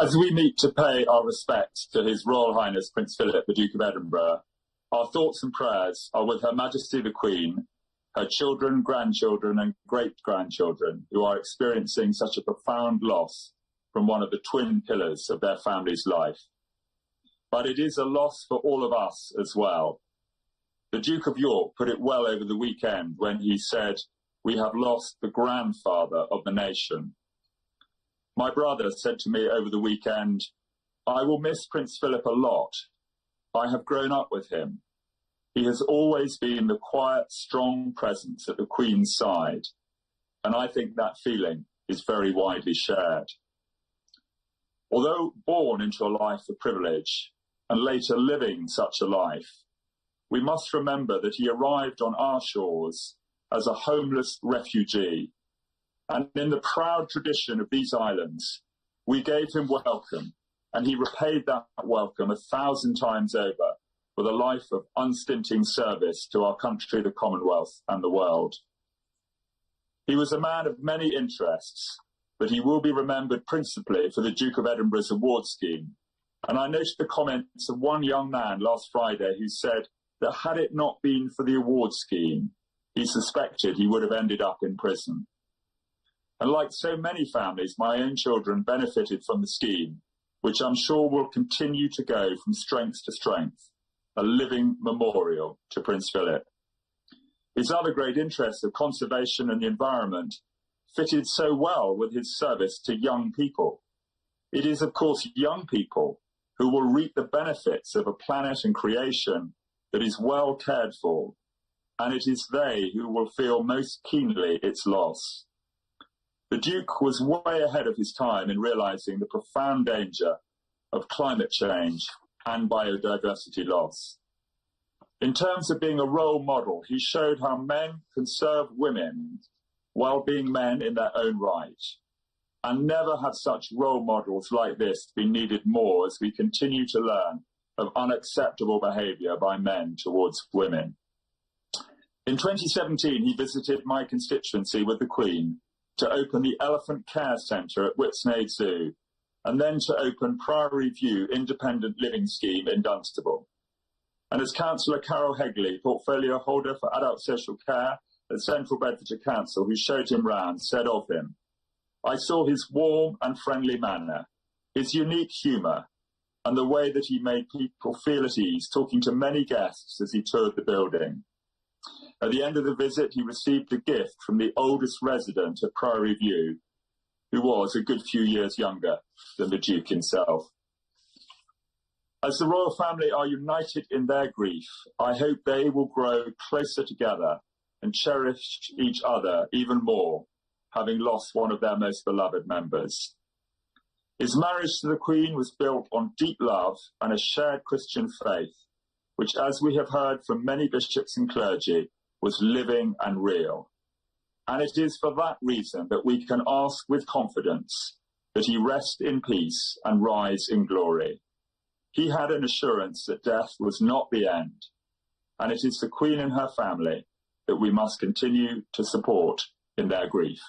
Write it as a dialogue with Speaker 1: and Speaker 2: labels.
Speaker 1: As we meet to pay our respects to His Royal Highness Prince Philip, the Duke of Edinburgh, our thoughts and prayers are with Her Majesty the Queen, her children, grandchildren and great-grandchildren who are experiencing such a profound loss from one of the twin pillars of their family's life. But it is a loss for all of us as well. The Duke of York put it well over the weekend when he said, "We have lost the grandfather of the nation." My brother said to me over the weekend, "I will miss Prince Philip a lot. I have grown up with him. He has always been the quiet, strong presence at the Queen's side, and I think that feeling is very widely shared." Although born into a life of privilege and later living such a life, we must remember that he arrived on our shores as a homeless refugee, and in the proud tradition of these islands, we gave him welcome, and he repaid that welcome 1,000 times over with a life of unstinting service to our country, the Commonwealth, and the world. He was a man of many interests, but he will be remembered principally for the Duke of Edinburgh's award scheme. And I noted the comments of one young man last Friday who said that had it not been for the award scheme, he suspected he would have ended up in prison. And like so many families, my own children benefited from the scheme, which I'm sure will continue to go from strength to strength, a living memorial to Prince Philip. His other great interests of conservation and the environment fitted so well with his service to young people. It is, of course, young people who will reap the benefits of a planet and creation that is well cared for, and it is they who will feel most keenly its loss. The Duke was way ahead of his time in realizing the profound danger of climate change and biodiversity loss. In terms of being a role model, he showed how men can serve women while being men in their own right. And never have such role models like this been needed more as we continue to learn of unacceptable behaviour by men towards women. In 2017, he visited my constituency with the Queen to open the Elephant Care Centre at Whipsnade Zoo, and then to open Priory View Independent Living Scheme in Dunstable. And as Councillor Carol Hegley, portfolio holder for adult social care at Central Bedfordshire Council, who showed him round, said of him, "I saw his warm and friendly manner, his unique humour, and the way that he made people feel at ease, talking to many guests as he toured the building." At the end of the visit, he received a gift from the oldest resident at Priory View, who was a good few years younger than the Duke himself. As the royal family are united in their grief, I hope they will grow closer together and cherish each other even more, having lost one of their most beloved members. His marriage to the Queen was built on deep love and a shared Christian faith, which, as we have heard from many bishops and clergy, was living and real. And it is for that reason that we can ask with confidence that he rest in peace and rise in glory. He had an assurance that death was not the end, and it is the Queen and her family that we must continue to support in their grief.